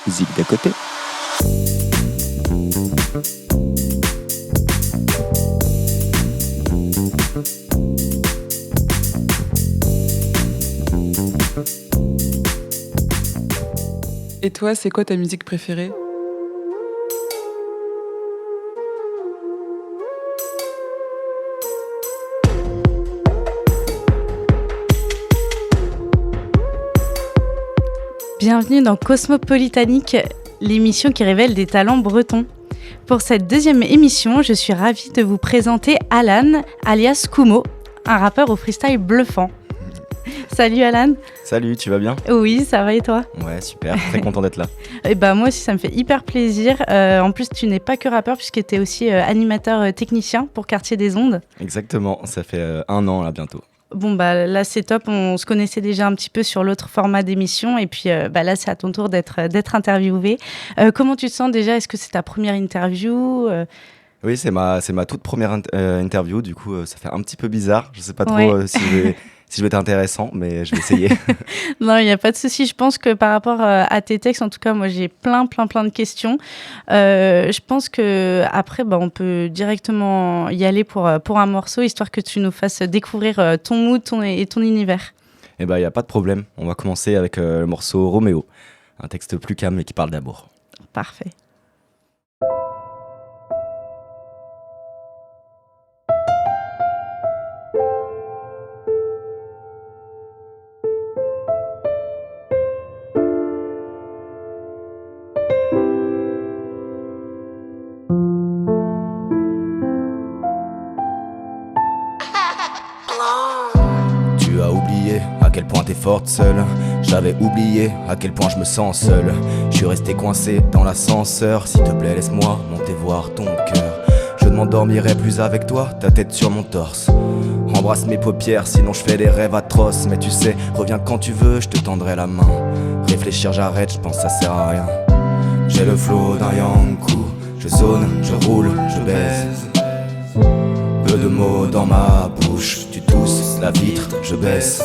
musique d'à côté. Et toi, c'est quoi ta musique préférée ? Bienvenue dans Cosmopolitanique, l'émission qui révèle des talents bretons. Pour cette deuxième émission, je suis ravie de vous présenter Alan, alias Kumo, un rappeur au freestyle bluffant. Salut Alan. Salut, tu vas bien ? Oui, ça va et toi ? Ouais, super, très content d'être là. Et moi aussi, ça me fait hyper plaisir. En plus, tu n'es pas que rappeur puisque tu es aussi animateur technicien pour Quartier des Ondes. Exactement, ça fait 1 an là bientôt. Bon, là, c'est top. On se connaissait déjà un petit peu sur l'autre format d'émission. Et puis là, c'est à ton tour d'être interviewé. Comment tu te sens déjà ? Est-ce que c'est ta première interview ? Oui, c'est ma toute première interview. Du coup, ça fait un petit peu bizarre. Je sais pas trop Ouais. si je vais être intéressant, mais je vais essayer. Non, il n'y a pas de souci. Je pense que par rapport à tes textes, en tout cas, moi, j'ai plein de questions. Je pense qu'après, on peut directement y aller pour un morceau, histoire que tu nous fasses découvrir ton mood et ton univers. Eh ben, il n'y a pas de problème. On va commencer avec le morceau Roméo, un texte plus calme et qui parle d'amour. Parfait. Tu as oublié à quel point t'es forte seule. J'avais oublié à quel point je me sens seul. Je suis resté coincé dans l'ascenseur. S'il te plaît, laisse-moi monter voir ton cœur. Je ne m'endormirai plus avec toi, ta tête sur mon torse. Embrasse mes paupières, sinon je fais des rêves atroces. Mais tu sais, reviens quand tu veux, je te tendrai la main. Réfléchir, j'arrête, je pense ça sert à rien. J'ai le flow d'un Yankou. Je zone, je roule, je baise. Peu de mots dans ma bouche. Tu tousses la vitre, je baisse.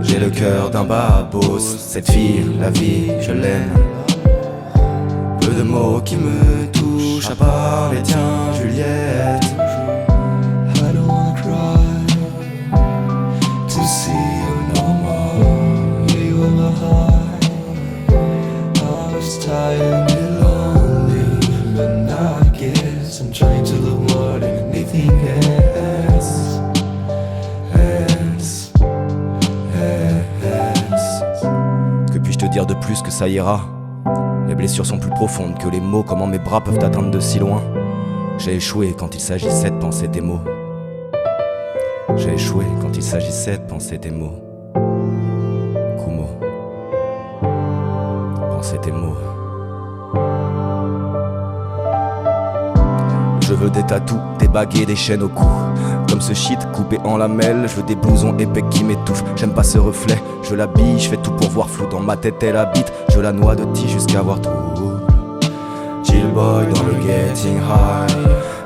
J'ai le cœur d'un babos. Cette fille, la vie, je l'aime. Peu de mots qui me touchent, à part les tiens, Juliette. I don't wanna cry to see you no more. You were my heart. I was tired and lonely, but now I guess I'm trying to look more than anything else. Que puis-je te dire de plus que ça ira? Les blessures sont plus profondes que les mots. Comment mes bras peuvent atteindre de si loin? J'ai échoué quand il s'agissait de penser tes mots. J'ai échoué quand il s'agissait de penser tes mots. Kumo, penser tes mots. Je veux des tatous, des bagues et des chaînes au cou. Comme ce shit coupé en lamelles. Je veux des blousons épais qui m'étouffent. J'aime pas ce reflet, je l'habille. Je fais tout pour voir flou, dans ma tête elle habite. Je la noie de tea jusqu'à voir tout. Chill boy dans le getting high.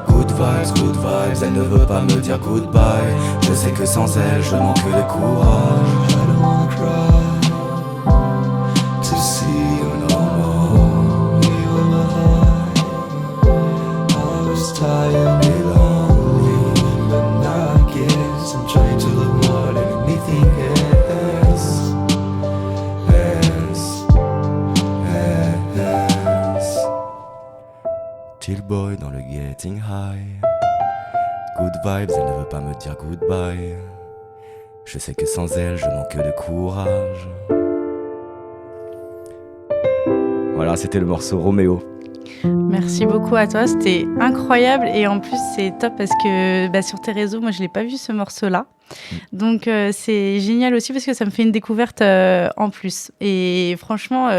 Good vibes, elle ne veut pas me dire goodbye. Je sais que sans elle je manque de courage. I don't wanna cry to see you no more. You were my heart. I was tired and lonely, but now I guess I'm trying to look more than anything else. Chill boy dans le getting high. Good vibes, elle ne veut pas me dire goodbye. Je sais que sans elle, je manque de courage. Voilà, c'était le morceau Roméo. Merci beaucoup à toi, c'était incroyable et en plus c'est top parce que sur tes réseaux, moi je l'ai pas vu ce morceau-là. Donc c'est génial aussi parce que ça me fait une découverte en plus. Et franchement,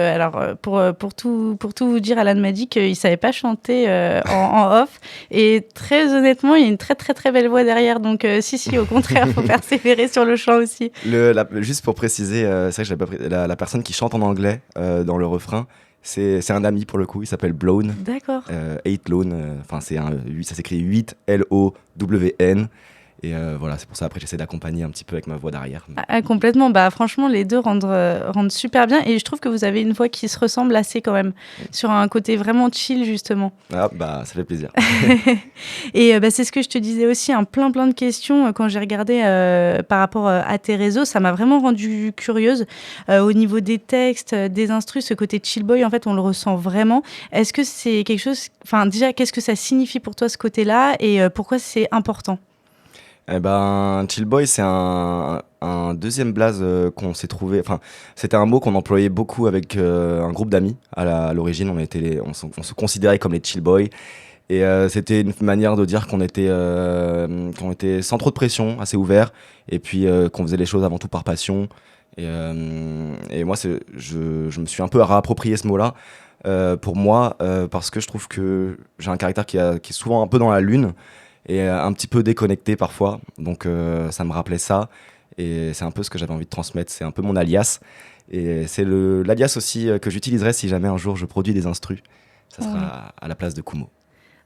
pour tout vous dire, Alan m'a dit qu'il savait pas chanter en off. Et très honnêtement, il y a une très très très belle voix derrière. Donc si, au contraire, faut persévérer sur le chant aussi. Juste pour préciser, c'est vrai que j'avais pas la personne qui chante en anglais dans le refrain. C'est un ami pour le coup, il s'appelle Blown. D'accord. 8 Lone, ça s'écrit 8 L-O-W-N. Et voilà, c'est pour ça après j'essaie d'accompagner un petit peu avec ma voix derrière. Complètement, bah franchement les deux rendent super bien et je trouve que vous avez une voix qui se ressemble assez quand même, sur un côté vraiment chill justement. Ah bah ça fait plaisir. Et c'est ce que je te disais aussi, plein de questions quand j'ai regardé par rapport à tes réseaux, ça m'a vraiment rendue curieuse au niveau des textes, des instrus, ce côté chill boy en fait on le ressent vraiment. Est-ce que c'est quelque chose, enfin déjà qu'est-ce que ça signifie pour toi ce côté-là et pourquoi c'est important? Eh ben, chill boy, c'est un deuxième blaze qu'on s'est trouvé. Enfin, c'était un mot qu'on employait beaucoup avec un groupe d'amis. À l'origine, on se considérait comme les chill boys. Et c'était une manière de dire qu'on était sans trop de pression, assez ouvert. Et puis qu'on faisait les choses avant tout par passion. Et moi, je me suis un peu réapproprié ce mot-là pour moi, parce que je trouve que j'ai un caractère qui est souvent un peu dans la lune. Et un petit peu déconnecté parfois, donc ça me rappelait ça, et c'est un peu ce que j'avais envie de transmettre, c'est un peu mon alias, et c'est l'alias aussi que j'utiliserai si jamais un jour je produis des instrus, ça sera à la place de Kumo.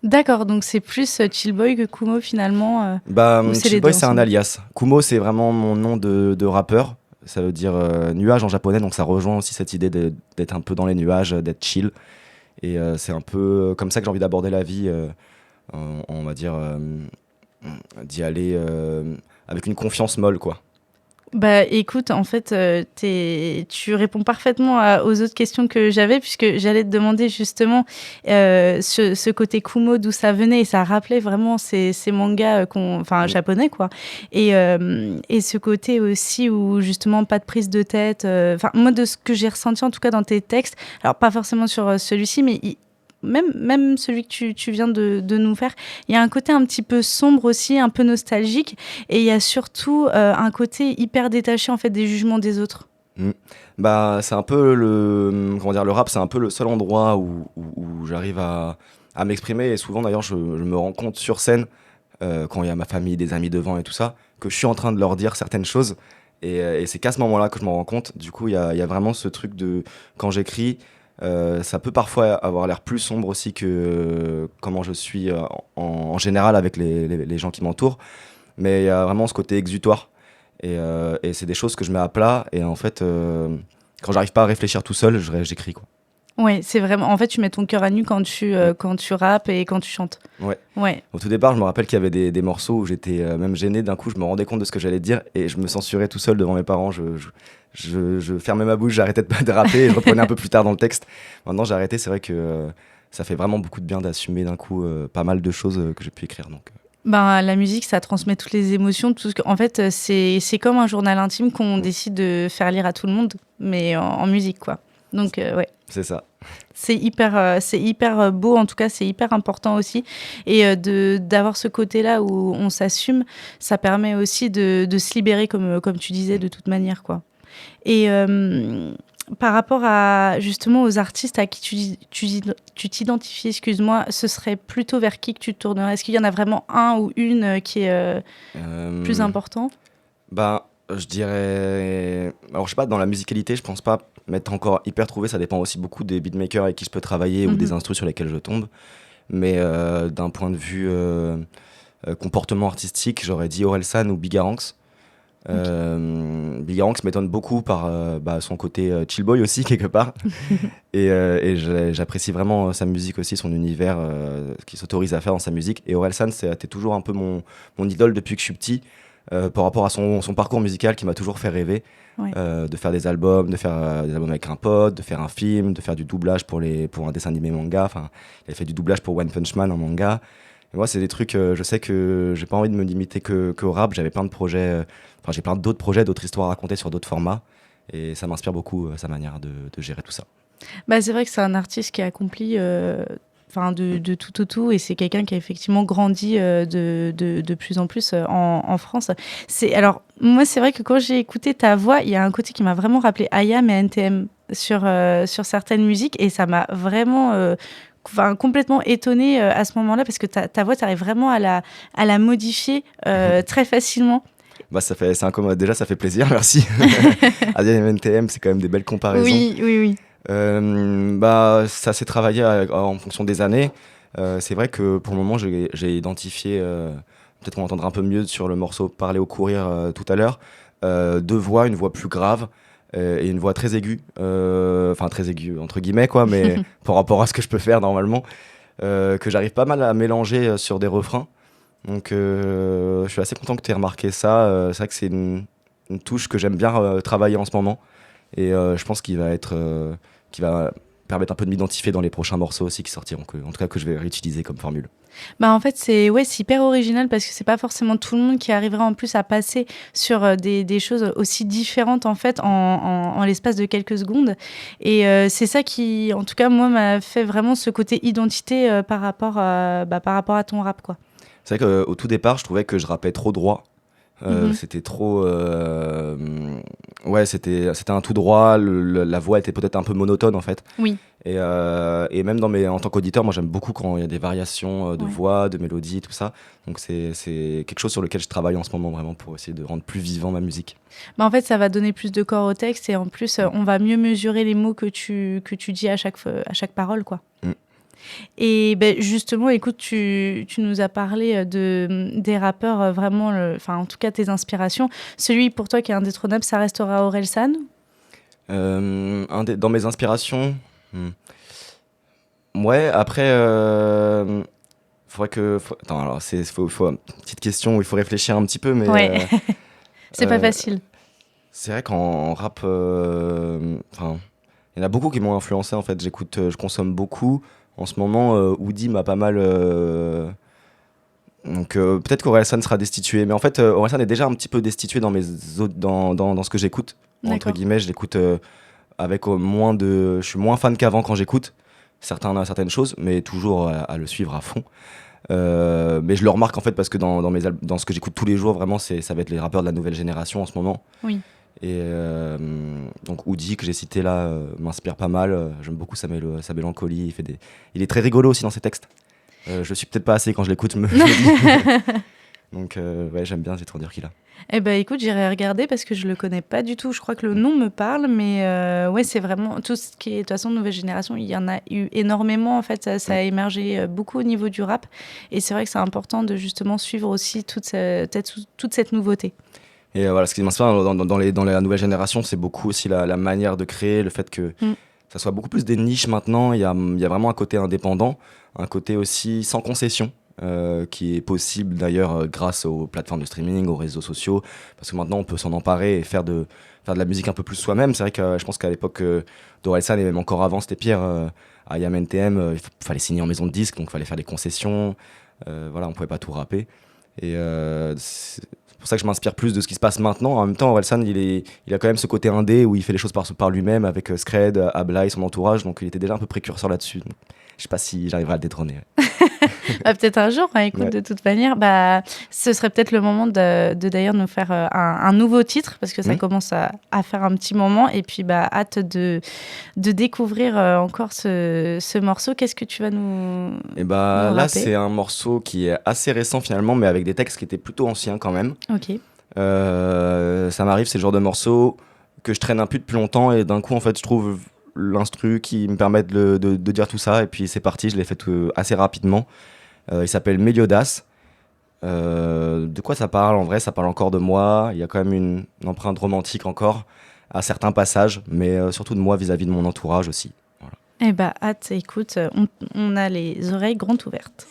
D'accord, donc c'est plus Chill Boy que Kumo finalement Chill Boy c'est un alias, Kumo c'est vraiment mon nom de rappeur, ça veut dire nuage en japonais, donc ça rejoint aussi cette idée d'être un peu dans les nuages, d'être chill, et c'est un peu comme ça que j'ai envie d'aborder la vie, on va dire d'y aller avec une confiance molle quoi. Bah écoute, en fait, tu réponds parfaitement aux autres questions que j'avais, puisque j'allais te demander justement ce côté Kumo, d'où ça venait, et ça rappelait vraiment ces mangas japonais, quoi. Et ce côté aussi où justement pas de prise de tête. Moi, de ce que j'ai ressenti en tout cas dans tes textes, alors pas forcément sur celui-ci, mais même celui que tu viens de nous faire, il y a un côté un petit peu sombre aussi, un peu nostalgique, et il y a surtout un côté hyper détaché en fait des jugements des autres. Bah c'est un peu le rap, c'est un peu le seul endroit où j'arrive à m'exprimer, et souvent d'ailleurs je me rends compte sur scène quand il y a ma famille, des amis devant et tout ça, que je suis en train de leur dire certaines choses, et c'est qu'à ce moment-là que je m'en rends compte. Du coup il y a vraiment ce truc de quand j'écris. Ça peut parfois avoir l'air plus sombre aussi que comment je suis en général avec les gens qui m'entourent, mais il y a vraiment ce côté exutoire, et c'est des choses que je mets à plat, et en fait quand j'arrive pas à réfléchir tout seul, j'écris quoi. Ouais, c'est vraiment, en fait tu mets ton cœur à nu quand tu rappes et quand tu chantes. Ouais. Au tout départ je me rappelle qu'il y avait des morceaux où j'étais même gêné, d'un coup je me rendais compte de ce que j'allais dire et je me censurais tout seul devant mes parents, je fermais ma bouche, j'arrêtais de rapper et je reprenais un peu plus tard dans le texte. Maintenant j'ai arrêté, c'est vrai que ça fait vraiment beaucoup de bien d'assumer d'un coup pas mal de choses que j'ai pu écrire. Donc. La musique, ça transmet toutes les émotions. En fait, c'est comme un journal intime qu'on décide de faire lire à tout le monde, mais en musique, quoi. Donc, ouais. C'est ça. C'est hyper beau, en tout cas, c'est hyper important aussi. Et d'avoir ce côté-là où on s'assume, ça permet aussi de se libérer, comme tu disais, de toute manière, quoi. Et par rapport justement aux artistes à qui tu t'identifies, excuse-moi, ce serait plutôt vers qui que tu te tournerais? Est-ce qu'il y en a vraiment un ou une qui est plus important? Je dirais... Alors, je sais pas, dans la musicalité, je pense pas m'être encore hyper trouvé. Ça dépend aussi beaucoup des beatmakers avec qui je peux travailler ou des instrus sur lesquels je tombe. Mais d'un point de vue comportement artistique, j'aurais dit Orelsan ou Bigaranx. Bigaranx m'étonne beaucoup par son côté chill boy aussi, quelque part. et j'apprécie vraiment sa musique aussi, son univers, ce qu'il s'autorise à faire dans sa musique. Et Orelsan, c'était toujours un peu mon idole depuis que je suis petit. Par rapport à son parcours musical qui m'a toujours fait rêver, de faire des albums, avec un pote, de faire un film, de faire du doublage pour un dessin animé manga. Enfin, il a fait du doublage pour One Punch Man en manga. Et moi, c'est des trucs, je sais que j'ai pas envie de me limiter qu'au rap. J'avais plein de projets, j'ai plein d'autres projets, d'autres histoires à raconter sur d'autres formats. Et ça m'inspire beaucoup, sa manière de gérer tout ça. C'est vrai que c'est un artiste qui a accompli de tout au tout, et c'est quelqu'un qui a effectivement grandi de plus en plus en France. Alors, moi, c'est vrai que quand j'ai écouté ta voix, il y a un côté qui m'a vraiment rappelé IAM et NTM sur certaines musiques, et ça m'a vraiment... complètement étonnée à ce moment-là, parce que ta voix, tu arrives vraiment à la modifier très facilement. Déjà, ça fait plaisir, merci. IAM et NTM, c'est quand même des belles comparaisons. Oui. Ça s'est travaillé en fonction des années. C'est vrai que pour le moment, j'ai identifié peut-être qu'on entendra un peu mieux sur le morceau Parler au courir tout à l'heure, 2 voix, une voix plus grave et une voix très aiguë, enfin très aiguë entre guillemets quoi, mais par rapport à ce que je peux faire normalement, que j'arrive pas mal à mélanger sur des refrains. Donc je suis assez content que tu aies remarqué ça. C'est vrai que c'est une touche que j'aime bien travailler en ce moment et je pense qu'il va permettre un peu de m'identifier dans les prochains morceaux aussi qui sortiront, en tout cas que je vais réutiliser comme formule. Bah en fait c'est hyper original parce que c'est pas forcément tout le monde qui arrivera en plus à passer sur des choses aussi différentes en fait en l'espace de quelques secondes et c'est ça qui en tout cas moi m'a fait vraiment ce côté identité par rapport à ton rap quoi. C'est vrai qu'au tout départ je trouvais que je rappais trop droit. C'était trop c'était un tout droit, la voix était peut-être un peu monotone en fait. Oui. Et même en tant qu'auditeur, moi j'aime beaucoup quand il y a des variations de voix, de mélodie, tout ça. Donc c'est quelque chose sur lequel je travaille en ce moment vraiment pour essayer de rendre plus vivant ma musique. Bah en fait, ça va donner plus de corps au texte et en plus, on va mieux mesurer les mots que tu dis à chaque parole, quoi. Et ben justement, écoute, tu nous as parlé des rappeurs vraiment, en tout cas tes inspirations. Celui pour toi qui est indétrônable, ça restera Orelsan. Dans mes inspirations. Ouais, après, faudrait que. Attends, alors, faut une petite question où il faut réfléchir un petit peu, mais. Ouais. C'est pas facile. C'est vrai qu'en rap, il y en a beaucoup qui m'ont influencé en fait. Je consomme beaucoup. En ce moment, Woody m'a pas mal. Donc peut-être qu'Orelsan sera destitué, mais en fait, Orelsan est déjà un petit peu destitué dans ce que j'écoute. Entre guillemets, je l'écoute avec moins de. Je suis moins fan qu'avant quand j'écoute certaines choses, mais toujours à le suivre à fond. Mais je le remarque en fait parce que dans ce que j'écoute tous les jours, vraiment, ça va être les rappeurs de la nouvelle génération en ce moment. Oui. Et donc Woody que j'ai cité là m'inspire pas mal. J'aime beaucoup sa mélancolie. Il est très rigolo aussi dans ses textes. Je le suis peut-être pas assez quand je l'écoute, je me dis. Donc ouais, j'aime bien, c'est trop dire qu'il a. Eh ben écoute, j'irai regarder parce que je le connais pas du tout. Je crois que le nom me parle, mais ouais, c'est vraiment tout ce qui est de toute façon nouvelle génération. Il y en a eu énormément en fait. Ça a émergé beaucoup au niveau du rap, et c'est vrai que c'est important de justement suivre aussi toute cette nouveauté. Et voilà, ce qui m'inspire dans la nouvelle génération, c'est beaucoup aussi la manière de créer, le fait que ça soit beaucoup plus des niches maintenant. Il y a vraiment un côté indépendant, un côté aussi sans concession. Qui est possible d'ailleurs grâce aux plateformes de streaming, aux réseaux sociaux, parce que maintenant on peut s'en emparer et faire de la musique un peu plus soi-même. C'est vrai que je pense qu'à l'époque d'Orelsan et même encore avant, c'était pire. À IAM NTM, il fallait signer en maison de disque, donc il fallait faire des concessions. Voilà, on pouvait pas tout rapper. Et c'est pour ça que je m'inspire plus de ce qui se passe maintenant. En même temps, Orelsan, il a quand même ce côté indé où il fait les choses par lui-même avec Scred, Ablaye, son entourage, donc il était déjà un peu précurseur là-dessus. Donc, je sais pas si j'arriverai à le détrôner. Peut-être un jour, écoute, de toute manière, ce serait peut-être le moment de d'ailleurs nous faire un nouveau titre, parce que ça commence à faire un petit moment, et puis hâte de découvrir encore ce morceau. Qu'est-ce que tu vas nous là, rapper? C'est un morceau qui est assez récent finalement, mais avec des textes qui étaient plutôt anciens quand même. Ok. Ça m'arrive, c'est le genre de morceau que je traîne un peu depuis longtemps, et d'un coup, en fait, je trouve l'instru qui me permet de dire tout ça, et puis c'est parti, je l'ai fait assez rapidement. Il s'appelle Meliodas. De quoi ça parle? En vrai, ça parle encore de moi. Il y a quand même une empreinte romantique encore à certains passages, mais surtout de moi vis-à-vis de mon entourage aussi. Voilà. Hâte, écoute, on a les oreilles grandes ouvertes.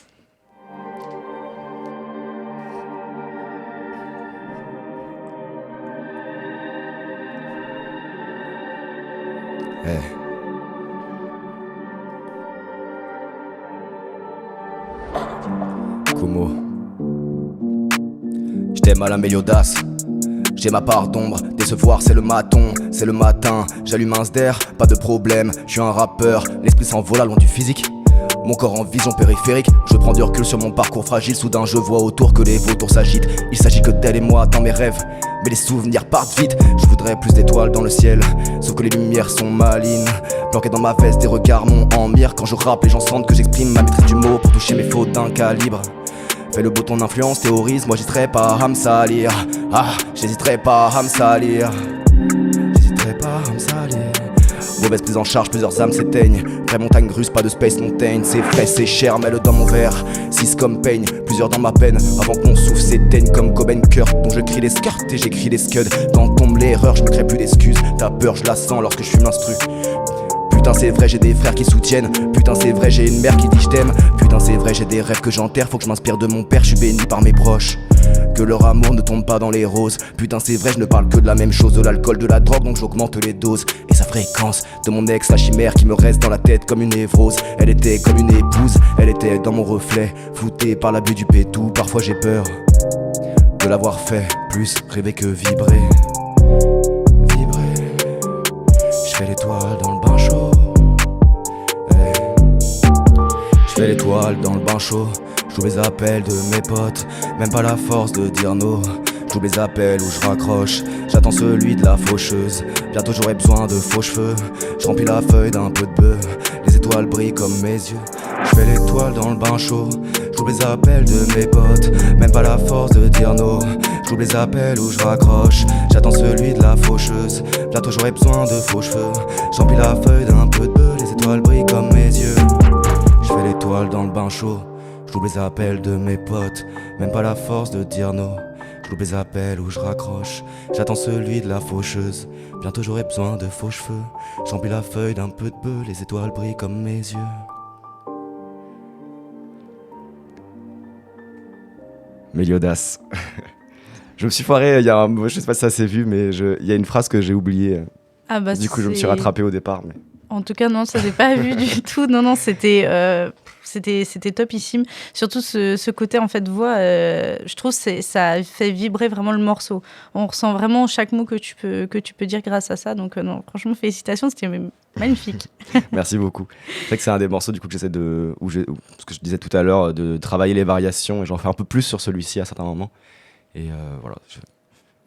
Como j't'aime à la Meliodas. J'ai ma part d'ombre, décevoir c'est le matin. J'allume un sder, pas de problème. Je suis un rappeur, l'esprit s'envola loin du physique. Mon corps en vision périphérique. Je prends du recul sur mon parcours fragile. Soudain je vois autour que les vautours s'agitent. Il s'agit que d'elle et moi dans mes rêves, mais les souvenirs partent vite. Je voudrais plus d'étoiles dans le ciel, sauf que les lumières sont malines. Planqué dans ma veste, des regards m'ont en mire. Quand je rappe, les gens sentent que j'exprime ma maîtrise du mot pour toucher mes fautes d'un calibre. Fais le beau ton influence, théorise, moi j'hésiterai pas à me salir. J'hésiterai pas à me salir. J'hésiterai pas à me salir. Mauvaise prise en charge, plusieurs âmes s'éteignent. Vraie montagne russe, pas de Space Mountain. C'est frais, c'est cher, mets-le dans mon verre. 6 comme Payne, plusieurs dans ma peine. Avant que mon souffle s'éteigne comme Cobain Kurt, dont je crie les skirts et j'écris les scuds. Quand tombe l'erreur, je me crée plus d'excuses. Ta peur, je la sens lorsque je fume l'instru. Putain c'est vrai j'ai des frères qui soutiennent. Putain c'est vrai j'ai une mère qui dit je t'aime. Putain c'est vrai j'ai des rêves que j'enterre. Faut que je m'inspire de mon père, je suis béni par mes proches. Que leur amour ne tombe pas dans les roses. Putain c'est vrai je ne parle que de la même chose. De l'alcool, de la drogue, donc j'augmente les doses. Et sa fréquence, de mon ex la chimère qui me reste dans la tête comme une névrose. Elle était comme une épouse, elle était dans mon reflet. Floutée par l'abus du pétou, parfois j'ai peur de l'avoir fait. Plus rêver que vibrer. Je fais l'étoile dans le bain chaud. Hey. Je fais l'étoile dans le bain chaud. J'ouvre les appels de mes potes. Même pas la force de dire no. J'ouvre les appels où je raccroche. J'attends celui de la faucheuse. Bientôt j'aurai besoin de faux cheveux. Je remplis la feuille d'un peu de bœuf. Les étoiles brillent comme mes yeux. Je fais l'étoile dans le bain chaud. J'ouvre les appels de mes potes. Même pas la force de dire no. J'ouvre les appels où je raccroche. J'attends celui de la faucheuse. Bientôt j'aurai besoin de faux cheveux. J'emplis la feuille d'un peu de bœuf. Les étoiles brillent comme mes yeux. Je fais l'étoile dans le bain chaud. J'ouvre les appels de mes potes. Même pas la force de dire no. J'ouvre les appels où je raccroche. J'attends celui de la faucheuse. Bientôt j'aurai besoin de faux cheveux. J'emplis la feuille d'un peu de bœuf. Les étoiles brillent comme mes yeux. Méliodas. Je me suis foiré, je sais pas si ça s'est vu, mais il y a une phrase que j'ai oubliée. Ah bah, du coup, je me suis rattrapé au départ. Mais... En tout cas, non, ça s'est pas vu du tout. Non, c'était topissime. Surtout ce côté, en fait, voix, je trouve que ça fait vibrer vraiment le morceau. On ressent vraiment chaque mot que tu peux dire grâce à ça. Donc, non, franchement, félicitations, c'était magnifique. Merci beaucoup. C'est vrai que c'est un des morceaux, du coup, que j'essaie de... ce que je disais tout à l'heure, de travailler les variations. Et j'en fais un peu plus sur celui-ci à certains moments. Et voilà.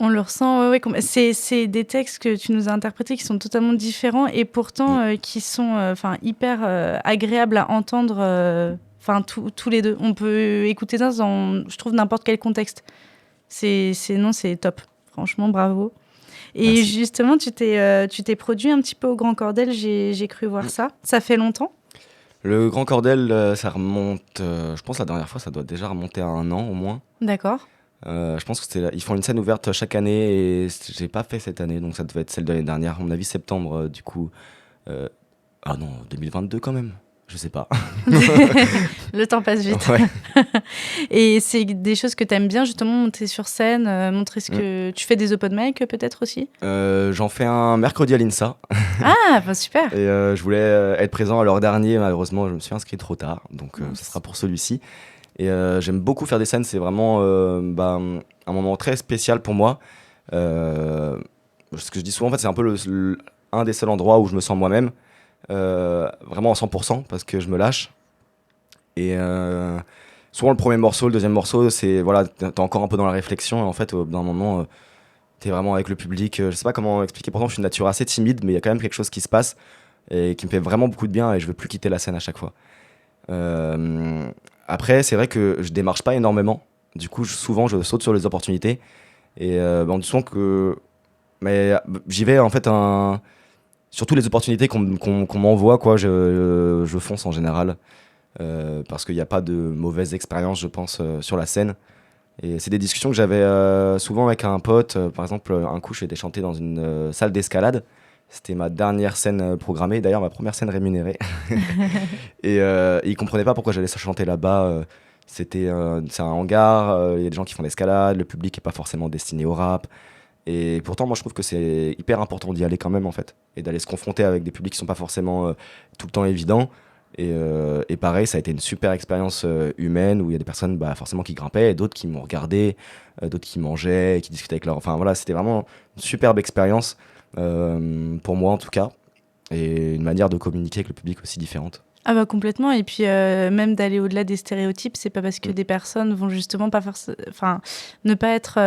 On le ressent, ouais. C'est des textes que tu nous as interprétés qui sont totalement différents et pourtant qui sont hyper agréables à entendre tous les deux. On peut écouter ça dans, je trouve, n'importe quel contexte. C'est top. Franchement, bravo. Et Merci. justement, tu t'es produit un petit peu au Grand Cordel, j'ai cru voir ça. Ça fait longtemps ? Le Grand Cordel, ça remonte... je pense la dernière fois, ça doit déjà remonter à 1 an au moins. D'accord. Je pense que ils font une scène ouverte chaque année et j'ai pas fait cette année, donc ça devait être celle de l'année dernière. À mon avis, septembre, du coup. Ah non, 2022 quand même. Je sais pas. Le temps passe vite. Ouais. Et c'est des choses que tu aimes bien, justement, monter sur scène, montrer ce que... Tu fais des open mic peut-être aussi ? J'en fais un mercredi à l'INSA. Ah, bah super. Et je voulais être présent à l'heure dernier. Malheureusement, je me suis inscrit trop tard. Donc, ce sera pour celui-ci. Et j'aime beaucoup faire des scènes. C'est vraiment un moment très spécial pour moi. Ce que je dis souvent, en fait, c'est un peu un des seuls endroits où je me sens moi-même. Vraiment à 100% parce que je me lâche. Et souvent, le premier morceau, le deuxième morceau, c'est voilà, t'es encore un peu dans la réflexion. Et en fait, d'un moment, t'es vraiment avec le public. Je sais pas comment expliquer. Pourtant, je suis une nature assez timide, mais il y a quand même quelque chose qui se passe et qui me fait vraiment beaucoup de bien. Et je veux plus quitter la scène à chaque fois. Après, c'est vrai que je démarche pas énormément. Du coup, souvent, je saute sur les opportunités. Et on dit souvent que... Mais j'y vais, en fait, surtout les opportunités qu'on m'envoie, quoi, je fonce en général. Parce qu'il n'y a pas de mauvaise expérience, je pense, sur la scène. Et c'est des discussions que j'avais souvent avec un pote. Par exemple, un coup, j'ai été chanter dans une salle d'escalade. C'était ma dernière scène programmée, d'ailleurs ma première scène rémunérée. Et il comprenait pas pourquoi j'allais chanter là-bas. C'est un hangar, il y a des gens qui font l'escalade, le public est pas forcément destiné au rap. Et pourtant, moi je trouve que c'est hyper important d'y aller quand même en fait. Et d'aller se confronter avec des publics qui sont pas forcément tout le temps évidents. Et pareil, ça a été une super expérience humaine où il y a des personnes forcément qui grimpaient et d'autres qui m'ont regardé, d'autres qui mangeaient, qui discutaient avec leur... Enfin voilà, c'était vraiment une superbe expérience. Pour moi en tout cas, et une manière de communiquer avec le public aussi différente. Ah bah complètement, et puis même d'aller au-delà des stéréotypes, c'est pas parce que des personnes vont justement pas ne pas être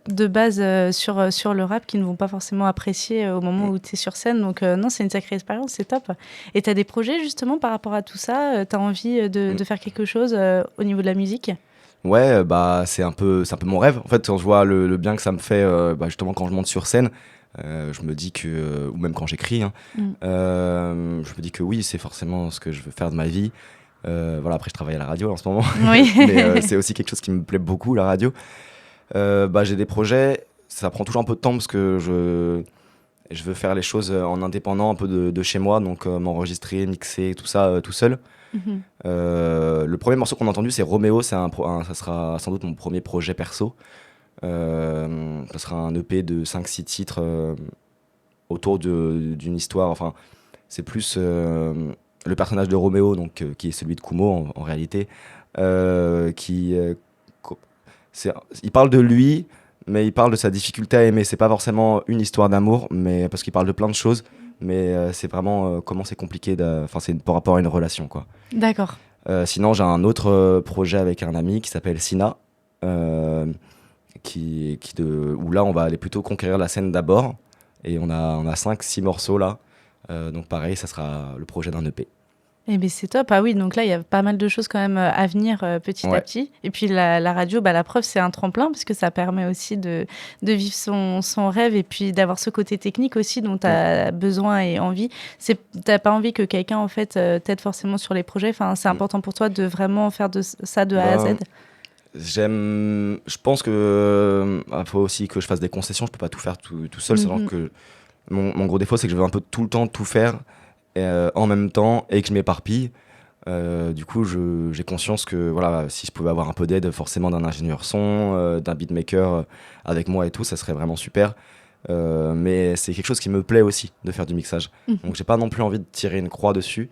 de base sur le rap qu'ils ne vont pas forcément apprécier au moment où tu es sur scène. Donc non, c'est une sacrée expérience, c'est top. Et tu as des projets justement par rapport à tout ça? Tu as envie de faire quelque chose au niveau de la musique? Ouais, c'est un peu mon rêve. En fait, quand je vois le bien que ça me fait, justement quand je monte sur scène, je me dis ou même quand j'écris, je me dis que oui, c'est forcément ce que je veux faire de ma vie. Voilà, après je travaille à la radio en ce moment, Oui. mais c'est aussi quelque chose qui me plaît beaucoup, la radio. J'ai des projets, ça prend toujours un peu de temps parce que je veux faire les choses en indépendant, un peu de chez moi, donc m'enregistrer, mixer, tout ça tout seul. Mhm. Le premier morceau qu'on a entendu, c'est Roméo, ça sera sans doute mon premier projet perso. Ça sera un EP de 5-6 titres autour d'une histoire, enfin, c'est plus le personnage de Roméo, donc, qui est celui de Kumo en réalité, il parle de lui, mais il parle de sa difficulté à aimer. C'est pas forcément une histoire d'amour, mais parce qu'il parle de plein de choses, mais c'est vraiment comment c'est compliqué, enfin c'est par rapport à une relation, quoi. D'accord. Sinon, j'ai un autre projet avec un ami qui s'appelle Sina, où là, on va aller plutôt conquérir la scène d'abord. Et on a 5-6 morceaux là. Donc pareil, ça sera le projet d'un EP. Eh bien, c'est top. Ah oui, donc là, il y a pas mal de choses quand même à venir petit à petit. Et puis la radio, la preuve, c'est un tremplin parce que ça permet aussi de vivre son rêve et puis d'avoir ce côté technique aussi dont tu as besoin et envie. Tu n'as pas envie que quelqu'un, en fait, t'aide forcément sur les projets. Enfin, c'est important pour toi de vraiment faire ça de A à Z. Je pense que faut aussi que je fasse des concessions. Je peux pas tout faire tout seul. C'est genre que mon gros défaut, c'est que je veux un peu tout le temps tout faire en même temps et que je m'éparpille. Du coup, j'ai conscience que voilà, si je pouvais avoir un peu d'aide, forcément d'un ingénieur son, d'un beatmaker avec moi et tout, ça serait vraiment super. Mais c'est quelque chose qui me plaît aussi de faire du mixage. Donc j'ai pas non plus envie de tirer une croix dessus.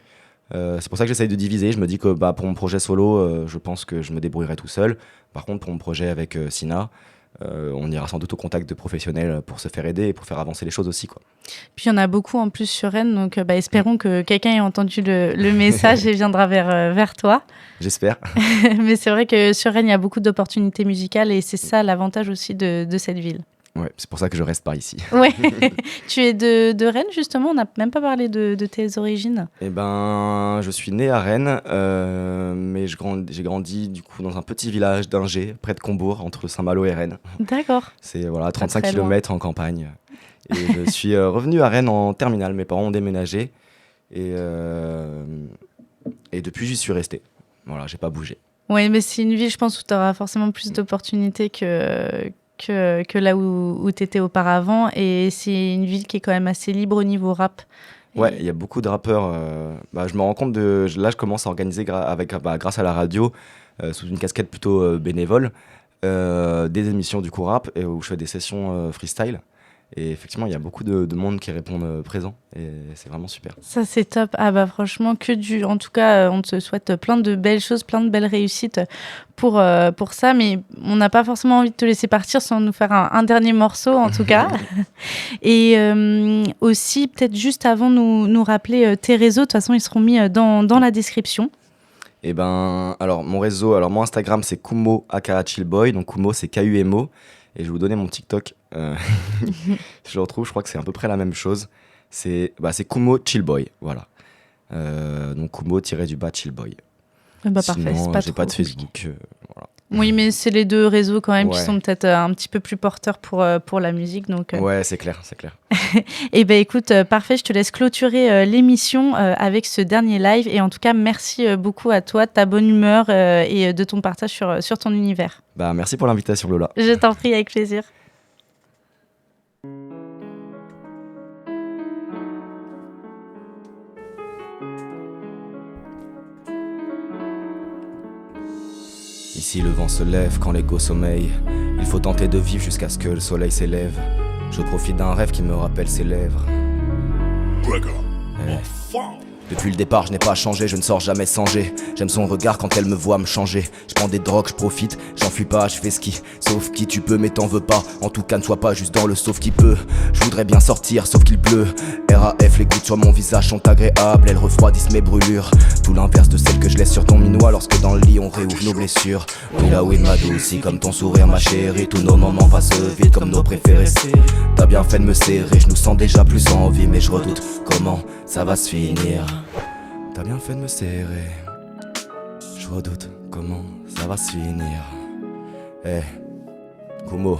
C'est pour ça que j'essaye de diviser. Je me dis que pour mon projet solo, je pense que je me débrouillerai tout seul. Par contre, pour mon projet avec Sina, on ira sans doute au contact de professionnels pour se faire aider et pour faire avancer les choses aussi, quoi. Puis il y en a beaucoup en plus sur Rennes, donc espérons que quelqu'un ait entendu le message et viendra vers toi. J'espère. Mais c'est vrai que sur Rennes, il y a beaucoup d'opportunités musicales et c'est ça l'avantage aussi de cette ville. Ouais, c'est pour ça que je reste par ici. Ouais. Tu es de Rennes, justement. On n'a même pas parlé de tes origines. Eh ben, je suis né à Rennes, mais j'ai grandi du coup dans un petit village d'Ingers, près de Combourg, entre Saint-Malo et Rennes. D'accord. C'est 35 très loin. km en campagne. Et je suis revenu à Rennes en terminale. Mes parents ont déménagé et depuis j'y suis resté. Voilà, j'ai pas bougé. Oui, mais c'est une ville, je pense, où tu auras forcément plus d'opportunités que là où tu étais auparavant. Et c'est une ville qui est quand même assez libre au niveau rap. Ouais, il y a beaucoup de rappeurs. Je me rends compte là, je commence à organiser grâce à la radio, sous une casquette plutôt bénévole, des émissions du coup rap où je fais des sessions freestyle. Et effectivement, il y a beaucoup de monde qui répondent présent et c'est vraiment super. Ça, c'est top. Ah franchement, en tout cas, on te souhaite plein de belles choses, plein de belles réussites pour ça. Mais on n'a pas forcément envie de te laisser partir sans nous faire un dernier morceau, en tout cas. Et aussi, peut-être juste avant, nous rappeler tes réseaux. De toute façon, ils seront mis dans la description. Et alors mon Instagram, c'est Kumo aka Chillboy. Donc Kumo, c'est Kumo. Et je vais vous donner mon TikTok. Je le retrouve, je crois que c'est à peu près la même chose. C'est Kumo Chillboy, voilà. Donc Kumo-Chillboy. Parfait, c'est pas j'ai trop pas de compliqué. Facebook. Voilà. Oui, mais c'est les deux réseaux quand même qui Ouais. sont peut-être un petit peu plus porteurs pour la musique. Donc, Ouais, c'est clair. Eh bien, écoute, parfait, je te laisse clôturer l'émission avec ce dernier live. Et en tout cas, merci beaucoup à toi, de ta bonne humeur et de ton partage sur ton univers. Merci pour l'invitation, Lola. Je t'en prie, avec plaisir. Ici le vent se lève quand l'ego sommeille. Il faut tenter de vivre jusqu'à ce que le soleil s'élève. Je profite d'un rêve qui me rappelle ses lèvres. Depuis le départ je n'ai pas changé, je ne sors jamais sans G. J'aime son regard quand elle me voit me changer. Je prends des drogues, je profite, j'enfuis pas, je fais ski. Sauf qui tu peux mais t'en veux pas. En tout cas ne sois pas juste dans le sauf qui peut. Je voudrais bien sortir sauf qu'il pleut. RAF, les gouttes sur mon visage sont agréables. Elles refroidissent mes brûlures. Tout l'inverse de celles que je laisse sur ton minois. Lorsque dans le lit on réouvre nos blessures. Oui là oui ma douce, comme ton sourire ma chérie. Tous nos moments passent vite comme nos préférés. T'as bien fait de me serrer, je nous sens déjà plus en vie. Mais je redoute comment ça va se finir. T'as bien fait de me serrer. Je redoute comment ça va se finir. Kumo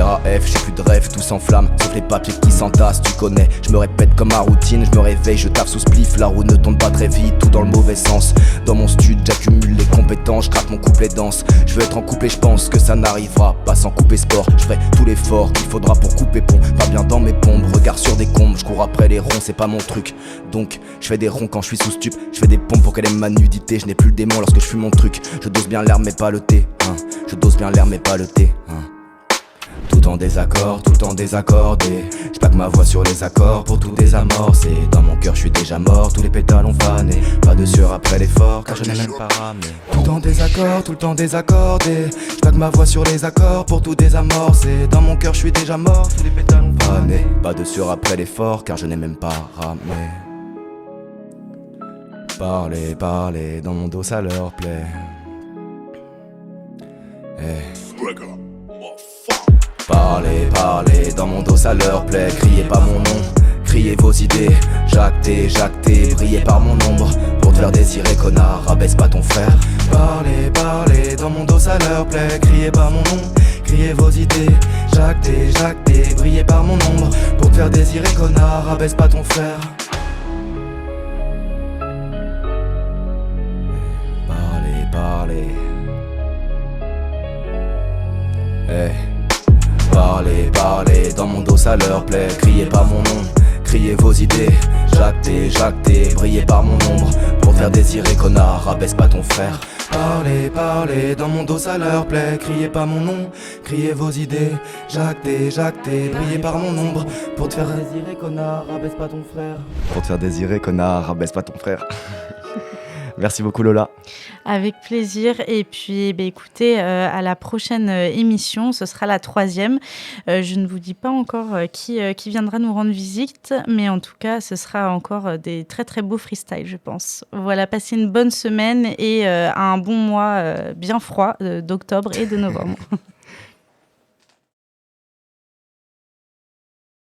RAF, j'ai plus de rêve, tout s'enflamme, sauf les papiers qui s'entassent, tu connais. Je me répète comme ma routine, je me réveille, je taffe sous spliff. La roue ne tourne pas très vite, tout dans le mauvais sens. Dans mon stud, j'accumule les compétences, je gratte mon couplet danse. Je veux être en couple et je pense que ça n'arrivera pas sans couper sport. Je ferai tout l'effort qu'il faudra pour couper pont. Pas bien dans mes pompes, regard sur des combes. Je cours après les ronds, c'est pas mon truc. Donc je fais des ronds quand je suis sous stup. Je fais des pompes pour qu'elle aime ma nudité. Je n'ai plus le démon lorsque je fume mon truc. Je dose bien l'air mais pas le thé, hein. Je dose bien l'air mais pas le thé, hein. Tout en désaccord, tout en désaccordé. J'plaque ma voix sur les accords pour tout désamorcer. Dans mon cœur je suis déjà mort, tous les pétales ont fané. Pas de sueur après l'effort, car je n'ai même pas ramé. Tout en désaccord, tout le temps désaccordé. J'plaque ma voix sur les accords pour tout désamorcer. Dans mon cœur je suis déjà mort, tous les pétales ont fané. Pas de sueur après l'effort, car je n'ai même pas ramé. Parler, parler, dans mon dos ça leur plaît. Parlez, parlez, dans mon dos ça leur plaît. Criez pas mon nom, criez vos idées. Jactez, jactez, brillez par mon ombre. Pour te faire désirer connard, rabaisse pas ton frère. Parlez, parlez, dans mon dos ça leur plaît. Criez pas mon nom, criez vos idées. Jactez, jactez, brillez par mon ombre. Pour te faire désirer connard, rabaisse pas ton frère. Parlez, parlez. Hey. Parlez, parlez, dans mon dos ça leur plaît. Criez pas mon nom, criez vos idées. Jactez, jactez, brillez par mon ombre. Pour te faire désirer connard, rabaisse pas ton frère. Parlez, parlez, dans mon dos ça leur plaît. Criez pas mon nom, criez vos idées. Jactez, jactez, brillez par mon ombre. Pour te faire désirer connard, rabaisse pas ton frère. Pour te faire désirer, connard, rabaisse pas ton frère. Merci beaucoup Lola. Avec plaisir. Et puis, écoutez, à la prochaine émission, ce sera la 3e. Je ne vous dis pas encore qui viendra nous rendre visite, mais en tout cas, ce sera encore des très très beaux freestyles, je pense. Voilà, passez une bonne semaine et un bon mois bien froid d'octobre et de novembre.